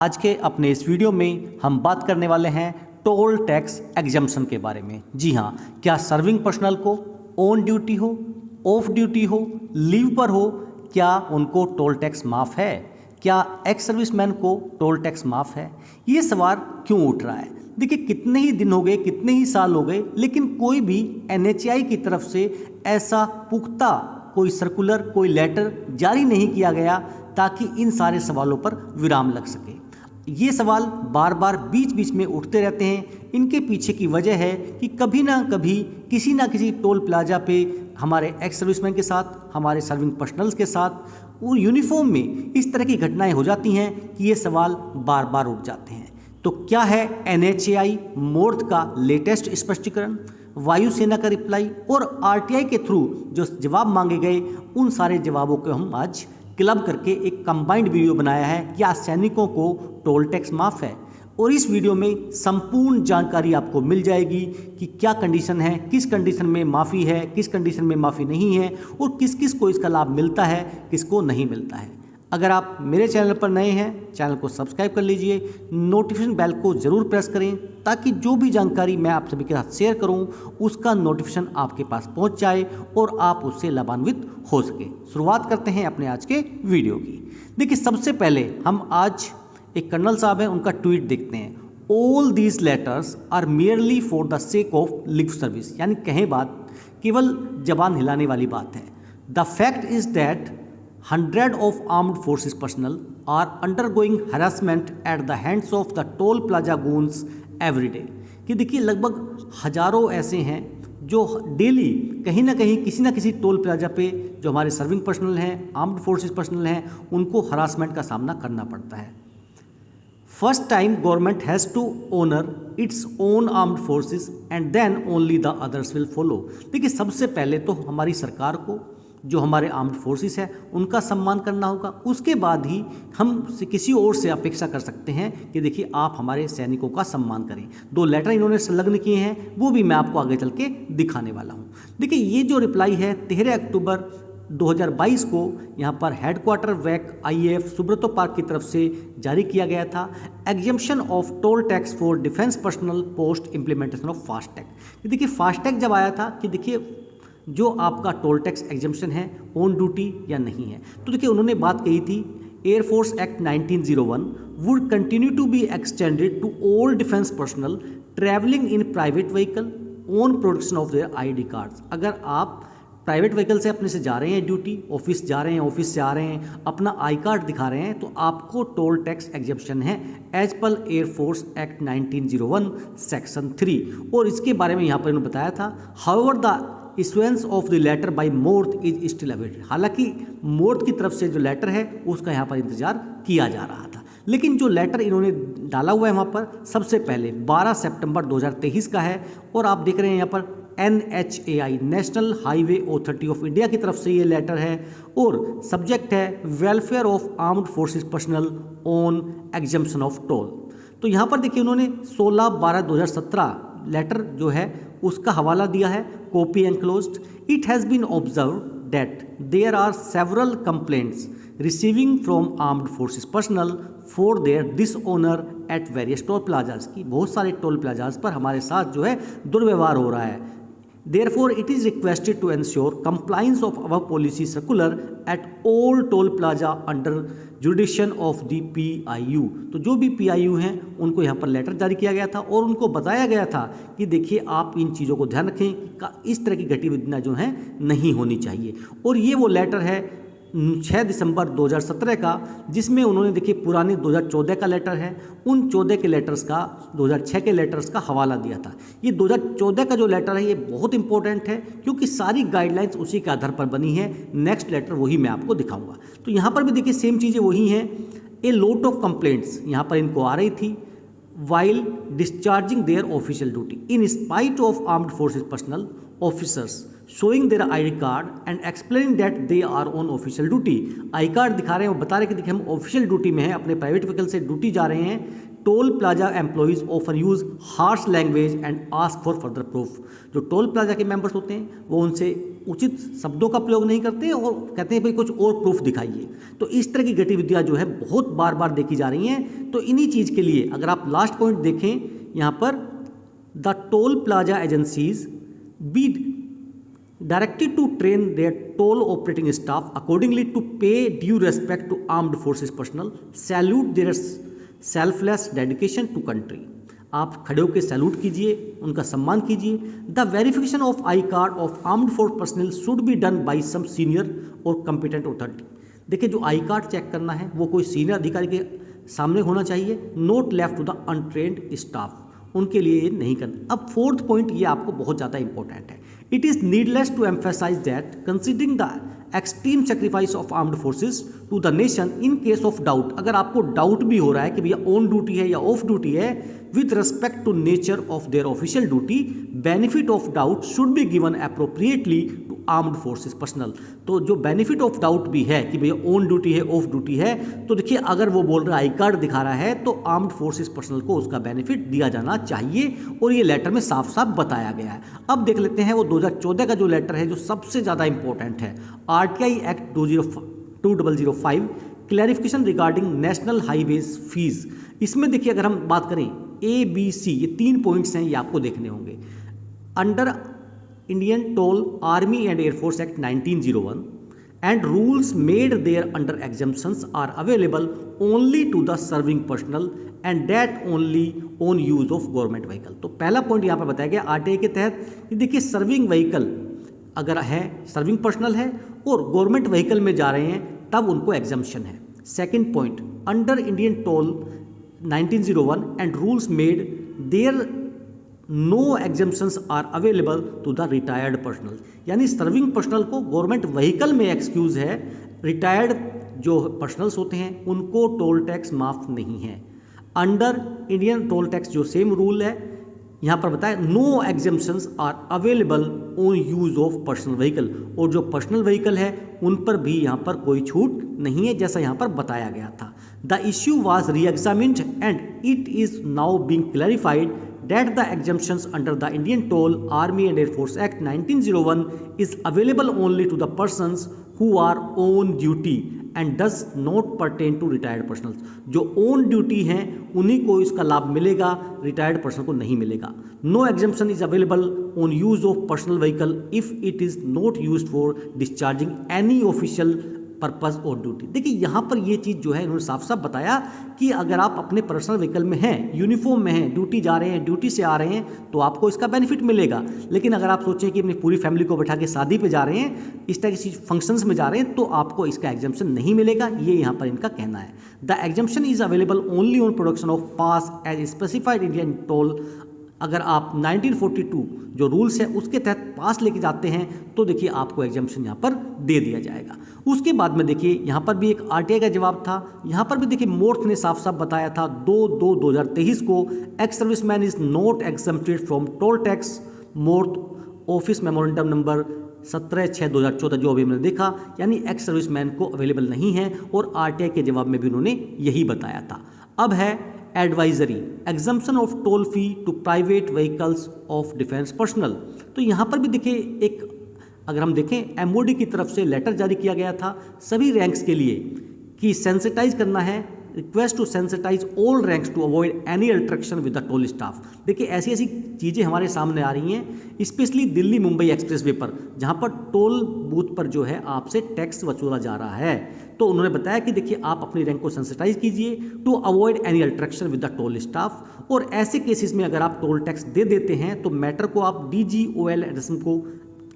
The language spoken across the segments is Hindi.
आज के अपने इस वीडियो में हम बात करने वाले हैं टोल टैक्स एग्जम्पशन के बारे में। जी हाँ, क्या सर्विंग पर्सनल को ऑन ड्यूटी हो, ऑफ ड्यूटी हो, लीव पर हो, क्या उनको टोल टैक्स माफ़ है? क्या एक्स सर्विसमैन को टोल टैक्स माफ़ है? ये सवाल क्यों उठ रहा है? देखिए, कितने ही दिन हो गए, कितने ही साल हो गए, लेकिन कोई भी NHAI की तरफ से ऐसा पुख्ता कोई सर्कुलर, कोई लेटर जारी नहीं किया गया ताकि इन सारे सवालों पर विराम लग सके। ये सवाल बार बार बीच बीच में उठते रहते हैं। इनके पीछे की वजह है कि कभी ना कभी किसी ना किसी टोल प्लाजा पे हमारे एक्स सर्विसमैन के साथ, हमारे सर्विंग पर्सनल्स के साथ वो यूनिफॉर्म में इस तरह की घटनाएं हो जाती हैं कि ये सवाल बार बार उठ जाते हैं। तो क्या है NHAI मोर्थ का लेटेस्ट स्पष्टीकरण, वायुसेना का रिप्लाई और RTI के थ्रू जो जवाब मांगे गए, उन सारे जवाबों को हम आज क्लब करके एक कंबाइंड वीडियो बनाया है। क्या सैनिकों को टोल टैक्स माफ़ है? और इस वीडियो में संपूर्ण जानकारी आपको मिल जाएगी कि क्या कंडीशन है, किस कंडीशन में माफ़ी है, किस कंडीशन में माफ़ी नहीं है और किस किस को इसका लाभ मिलता है, किसको नहीं मिलता है। अगर आप मेरे चैनल पर नए हैं, चैनल को सब्सक्राइब कर लीजिए, नोटिफिकेशन बेल को ज़रूर प्रेस करें ताकि जो भी जानकारी मैं आप सभी के साथ शेयर करूं उसका नोटिफिकेशन आपके पास पहुंच जाए और आप उससे लाभान्वित हो सके। शुरुआत करते हैं अपने आज के वीडियो की। देखिए, सबसे पहले हम आज एक कर्नल साहब हैं, उनका ट्वीट देखते हैं। All these letters are merely for the sake of lip service, यानी कहें बात केवल जबान हिलाने वाली बात है। The fact is that 100 of armed forces personnel are undergoing harassment at the hands of the toll plaza goons every day। कि देखिए, लगभग हजारों ऐसे हैं जो डेली कहीं ना कहीं किसी ना किसी टोल प्लाजा पे जो हमारे सर्विंग पर्सनल हैं, आर्म्ड फोर्सेस पर्सनल हैं, उनको हरासमेंट का सामना करना पड़ता है। First time government has to honour its own armed forces and then only the others will follow. देखिए, सबसे पहले तो हमारी सरकार को, जो हमारे आर्म्ड फोर्सेस है, उनका सम्मान करना होगा। उसके बाद ही हम किसी और से अपेक्षा कर सकते हैं कि देखिए आप हमारे सैनिकों का सम्मान करें। 2 लेटर इन्होंने संलग्न किए हैं, वो भी मैं आपको आगे चल के दिखाने वाला हूँ। देखिए, ये जो रिप्लाई है 13 अक्टूबर 2022 को यहाँ पर हेडक्वार्टर वैक IAF सुब्रतो पार्क की तरफ से जारी किया गया था। Exemption of toll tax for defence personnel post implementation of FASTag. देखिए, फास्टैग जब आया था कि देखिए जो आपका टोल टैक्स एग्जम्पशन है ऑन ड्यूटी या नहीं है, तो देखिए उन्होंने बात कही थी Air Force Act 1901 would continue to be extended to all defence personnel travelling in private vehicle on production of their ID cards. अगर आप प्राइवेट व्हीकल से अपने से जा रहे हैं ड्यूटी, ऑफिस जा रहे हैं, ऑफिस से आ रहे हैं, अपना आई कार्ड दिखा रहे हैं, तो आपको टोल टैक्स एग्जम्पशन है as per Air Force Act 1901 section 3। और इसके बारे में यहाँ पर इन्होंने बताया था, however the issuance of the letter by MoRTH is still awaited. हालांकि मोर्थ की तरफ से जो लेटर है उसका यहाँ पर इंतजार किया जा रहा था, लेकिन जो लेटर इन्होंने डाला हुआ है वहाँ पर सबसे पहले 12 सितंबर 2023 का है। और आप देख रहे हैं यहाँ पर NHAI national highway authority of India की तरफ से ये लेटर है और सब्जेक्ट है welfare of armed forces personal on exemption of toll. तो यहाँ पर देखिए उन्होंने 16/12/2017 लेटर जो है उसका हवाला दिया है, copy enclosed. It has been observed that there are several complaints receiving from armed forces personnel for their dishonour at various toll plazas की बहुत सारे टोल प्लाजाज पर हमारे साथ जो है दुर्व्यवहार हो रहा है। Therefore, it is requested to ensure compliance of our policy circular at all toll plaza under jurisdiction of the PIU। तो जो भी PIU हैं उनको यहाँ पर लेटर जारी किया गया था और उनको बताया गया था कि देखिए आप इन चीज़ों को ध्यान रखें कि इस तरह की गतिविधियाँ जो हैं नहीं होनी चाहिए। और ये वो लेटर है 6 दिसंबर 2017 का, जिसमें उन्होंने देखिए पुराने 2014 का लेटर है, उन 14 के लेटर्स का 2006 के लेटर्स का हवाला दिया था। ये 2014 का जो लेटर है ये बहुत इंपॉर्टेंट है क्योंकि सारी गाइडलाइंस उसी के आधार पर बनी है। नेक्स्ट लेटर वही मैं आपको दिखाऊंगा। तो यहाँ पर भी देखिए सेम चीज़ें वही हैं। ए लॉट ऑफ कंप्लेंट्स यहाँ पर इनको आ रही थी while discharging their official duty in spite of armed forces personnel officers showing their ID card and explaining that they are on official duty। I card दिखा रहे हैं और बता रहे हैं कि देखिए हम ऑफिशियल ड्यूटी में हैं, अपने प्राइवेट व्हीकल से ड्यूटी जा रहे हैं। Toll plaza employees often use harsh language and ask for further proof. जो टोल प्लाजा के मेंबर्स होते हैं वो उनसे उचित शब्दों का प्रयोग नहीं करते और कहते हैं भाई कुछ और प्रूफ दिखाइए। तो इस तरह की गतिविधियाँ जो है बहुत बार बार देखी जा रही हैं। तो इन्हीं चीज़ के लिए अगर आप लास्ट पॉइंट देखें यहाँ पर, the toll plaza agencies be directed to train their toll operating staff accordingly to pay due respect to armed forces personnel, salute their selfless dedication to country। आप खड़े होकर सैल्यूट कीजिए, उनका सम्मान कीजिए। The verification of I card of armed force personnel should be done by some senior और कॉम्पिटेंट अथॉरिटी। देखिए जो आई कार्ड चेक करना है वो कोई सीनियर अधिकारी के सामने होना चाहिए, not left to the untrained staff, उनके लिए ये नहीं करना। अब फोर्थ पॉइंट ये आपको बहुत ज़्यादा इंपॉर्टेंट है। It is needless to emphasise that considering the extreme sacrifice of armed forces to the nation in case of doubt, अगर आपको डाउट भी हो रहा है कि भैया ऑन ड्यूटी है या ऑफ ड्यूटी है, with respect to nature of their official duty, benefit of doubt should be given appropriately to armed forces personnel. तो जो बेनिफिट ऑफ डाउट भी है कि भैया ऑन ड्यूटी है ऑफ ड्यूटी है, तो देखिए अगर वो बोल रहा है आई कार्ड दिखा रहा है तो आर्म्ड फोर्सेस पर्सनल को उसका बेनिफिट दिया जाना चाहिए और ये लेटर में साफ साफ बताया गया है। अब देख लेते हैं वो 2014 का जो लेटर है जो सबसे ज़्यादा इंपॉर्टेंट है, RTI act 2005 clarification regarding national highways fees. इसमें देखिए अगर हम बात करें ABC, ये 3 पॉइंट्स हैं, ये आपको देखने होंगे। Under Indian toll army and air force Act 1901 and rules made there under exemptions are available only to the serving personnel and that only on use of government vehicle। तो पहला पॉइंट यहाँ पर बताया गया आरटीआई के तहत कि देखिए सर्विंग व्हीकल अगर है, सर्विंग पर्सनल है और गवर्नमेंट व्हीकल में जा रहे हैं तब उनको एग्जम्पशन है। Second point, under Indian toll 1901 and rules made there no exemptions are available to the retired personnel, यानी सर्विंग पर्सनल को गवर्नमेंट व्हीकल में एक्सक्यूज है, रिटायर्ड जो पर्सनल्स होते हैं उनको टोल टैक्स माफ नहीं है। अंडर इंडियन टोल टैक्स जो सेम रूल है यहाँ पर बताया, no exemptions are available on use of personal vehicle, और जो पर्सनल व्हीकल है उन पर भी यहाँ पर कोई छूट नहीं है जैसा यहाँ पर बताया गया था। The issue was re-examined and it is now being clarified that the exemptions under the Indian Toll, Army and Air Force Act 1901 is available only to the persons who are on duty and does not pertain to retired personnel। जो on duty हैं उन्हीं को इसका लाभ मिलेगा, retired person को नहीं मिलेगा। No exemption is available on use of personal vehicle if it is not used for discharging any official purpose और ड्यूटी। देखिए यहाँ पर ये चीज़ जो है इन्होंने साफ साफ बताया कि अगर आप अपने पर्सनल व्हीकल में हैं, यूनिफॉर्म में हैं, ड्यूटी जा रहे हैं, ड्यूटी से आ रहे हैं तो आपको इसका बेनिफिट मिलेगा। लेकिन अगर आप सोचें कि अपनी पूरी फैमिली को बैठा के शादी पे जा रहे हैं, इस तरह की फंक्शंस में जा रहे हैं, तो आपको इसका एग्जम्पशन नहीं मिलेगा, ये यहाँ पर इनका कहना है। The exemption is available only on production of pass as specified Indian toll. अगर आप 1942 जो रूल्स है उसके तहत पास लेके जाते हैं तो देखिए आपको एग्जम्पशन यहाँ पर दे दिया जाएगा। उसके बाद में देखिए यहाँ पर भी एक आरटीआई का जवाब था। यहाँ पर भी देखिए मोर्थ ने साफ साफ बताया था 2/2/2023 को, ex serviceman is not exempted from toll tax. मोर्थ office memorandum number 17/6/2014 जो अभी मैंने देखा, यानी एक्स सर्विसमैन को अवेलेबल नहीं है, और आरटीआई के जवाब में भी उन्होंने यही बताया था। अब है advisory, exemption of toll fee to private vehicles of defence personnel. तो यहाँ पर भी देखिए एक अगर हम देखें एमओडी की तरफ से लेटर जारी किया गया था सभी रैंक्स के लिए कि सेंसिटाइज करना है, request to sensitise all ranks to avoid any altercation with the toll staff. देखिए ऐसी ऐसी चीज़ें हमारे सामने आ रही हैं, स्पेशली दिल्ली मुंबई एक्सप्रेसवे पर जहाँ पर टोल बूथ पर जो है आपसे टैक्स वसूला जा रहा है। तो उन्होंने बताया कि देखिए आप अपनी रैंक को सेंसिटाइज कीजिए to avoid any altercation with the toll staff, और ऐसे केसेस में अगर आप टोल टैक्स दे देते हैं तो मैटर को आप DGOL को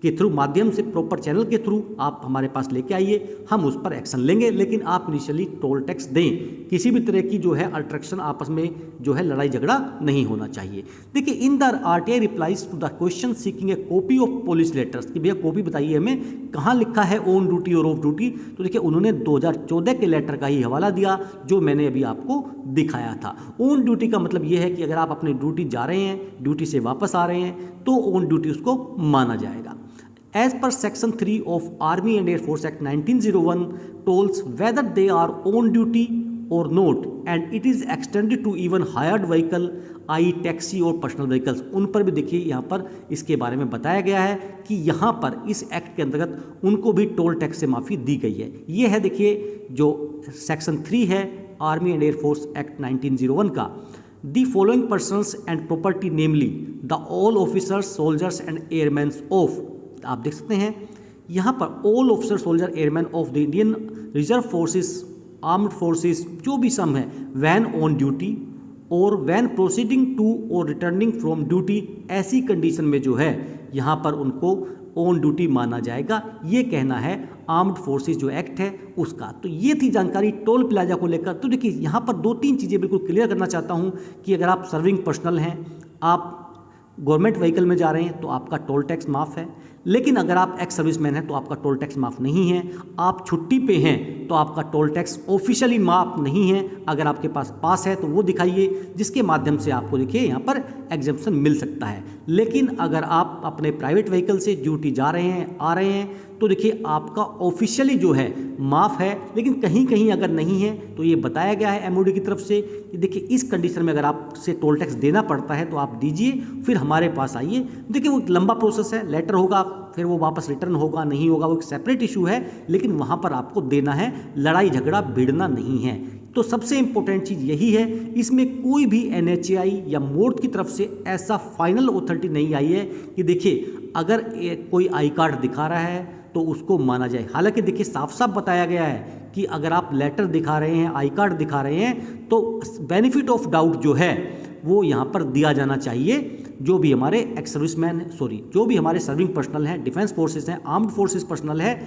के थ्रू माध्यम से प्रॉपर चैनल के थ्रू आप हमारे पास लेके आइए, हम उस पर एक्शन लेंगे। लेकिन आप इनिशियली टोल टैक्स दें, किसी भी तरह की जो है अल्ट्रैक्शन आपस में जो है लड़ाई झगड़ा नहीं होना चाहिए। देखिए in the RTI replies to the question seeking a copy of police letters कि भैया कॉपी बताइए हमें कहाँ लिखा है ऑन ड्यूटी और ऑफ ड्यूटी। तो देखिए उन्होंने 2014 के लेटर का ही हवाला दिया जो मैंने अभी आपको दिखाया था। ऑन ड्यूटी का मतलब ये है कि अगर आप अपनी ड्यूटी जा रहे हैं, ड्यूटी से वापस आ रहे हैं तो ऑन ड्यूटी उसको माना जाएगा। As per Section 3 of Army and Air Force Act 1901 tolls whether they are on duty और note and it is extended to even hired vehicle ie taxi और पर्सनल व्हीकल्स, उन पर भी देखिए यहाँ पर इसके बारे में बताया गया है कि यहाँ पर इस एक्ट के अंतर्गत उनको भी टोल टैक्स से माफ़ी दी गई है। ये है देखिए जो सेक्शन 3 है आर्मी एंड एयरफोर्स एक्ट 1901 का। The following persons and property namely the all officers soldiers and airman of, आप देख सकते हैं यहाँ पर all officer soldier airman of the Indian reserve forces armed forces जो भी सम है वैन ऑन ड्यूटी और वैन प्रोसीडिंग टू और रिटर्निंग फ्रॉम ड्यूटी, ऐसी कंडीशन में जो है यहाँ पर उनको ऑन ड्यूटी माना जाएगा। ये कहना है आर्म्ड फोर्सेस जो एक्ट है उसका। तो ये थी जानकारी टोल प्लाजा को लेकर। तो देखिए यहाँ पर 2-3 चीज़ें बिल्कुल क्लियर करना चाहता हूँ कि अगर आप सर्विंग पर्सनल हैं, आप गवर्नमेंट व्हीकल में जा रहे हैं तो आपका टोल टैक्स माफ़ है, लेकिन अगर आप एक्स सर्विसमैन हैं तो आपका टोल टैक्स माफ़ नहीं है। आप छुट्टी पे हैं तो आपका टोल टैक्स ऑफिशियली माफ़ नहीं है। अगर आपके पास पास है तो वो दिखाइए, जिसके माध्यम से आपको देखिए यहाँ पर एग्जम्पशन मिल सकता है। लेकिन अगर आप अपने प्राइवेट व्हीकल से ड्यूटी जा रहे हैं, आ रहे हैं, तो देखिए आपका ऑफिशियली जो है माफ़ है, लेकिन कहीं कहीं अगर नहीं है तो ये बताया गया है एमओडी की तरफ से कि देखिए इस कंडीशन में अगर आपसे टोल टैक्स देना पड़ता है तो आप दीजिए, फिर हमारे पास आइए। देखिए वो एक लंबा प्रोसेस है, लेटर होगा, फिर वो वापस रिटर्न होगा नहीं होगा, वो एक सेपरेट इशू है, लेकिन वहाँ पर आपको देना है, लड़ाई झगड़ा भिड़ना नहीं है। तो सबसे इम्पोर्टेंट चीज़ यही है, इसमें कोई भी एनएचएआई या मोर्ट की तरफ से ऐसा फाइनल अथॉरिटी नहीं आई है कि देखिए अगर कोई आई कार्ड दिखा रहा है तो उसको माना जाए। हालांकि देखिए साफ साफ बताया गया है कि अगर आप लेटर दिखा रहे हैं, आई कार्ड दिखा रहे हैं, तो बेनिफिट ऑफ डाउट जो है वो यहाँ पर दिया जाना चाहिए। जो भी हमारे एक्स सर्विसमैन जो भी हमारे सर्विंग पर्सनल हैं, डिफेंस फोर्सेस हैं, आर्म्ड फोर्सेस पर्सनल है,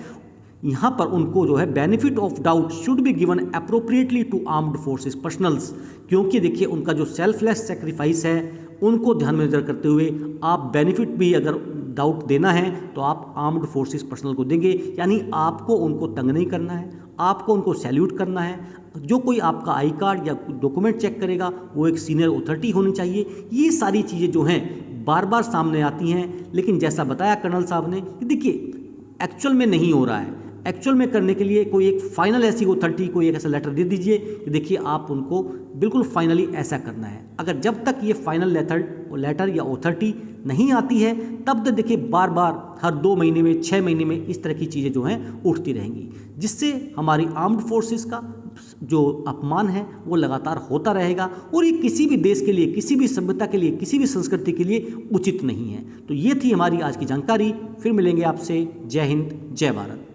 यहाँ पर उनको जो है benefit of doubt should be given appropriately to armed forces personnels, क्योंकि देखिए उनका जो सेल्फलेस सेक्रीफाइस है उनको ध्यान में रख करते हुए आप बेनिफिट भी अगर डाउट देना है तो आप आर्म्ड फोर्सेस पर्सनल को देंगे। यानी आपको उनको तंग नहीं करना है, आपको उनको सैल्यूट करना है। जो कोई आपका आई कार्ड या डॉक्यूमेंट चेक करेगा वो एक सीनियर अथॉरिटी होनी चाहिए। ये सारी चीज़ें जो हैं बार बार सामने आती हैं, लेकिन जैसा बताया कर्नल साहब ने कि देखिए एक्चुअल में नहीं हो रहा है। एक्चुअल में करने के लिए कोई एक फाइनल ऐसी अथॉरिटी को एक ऐसा लेटर दे दीजिए कि देखिए आप उनको बिल्कुल फाइनली ऐसा करना है। अगर जब तक ये फाइनल लेटर या अथॉरिटी नहीं आती है तब तक देखिए बार बार हर 2 महीने में 6 महीने में इस तरह की चीज़ें जो हैं उठती रहेंगी, जिससे हमारी आर्म्ड फोर्सेस का जो अपमान है वो लगातार होता रहेगा और ये किसी भी देश के लिए, किसी भी सभ्यता के लिए, किसी भी संस्कृति के लिए उचित नहीं है। तो ये थी हमारी आज की जानकारी। फिर मिलेंगे आपसे। जय हिंद, जय भारत।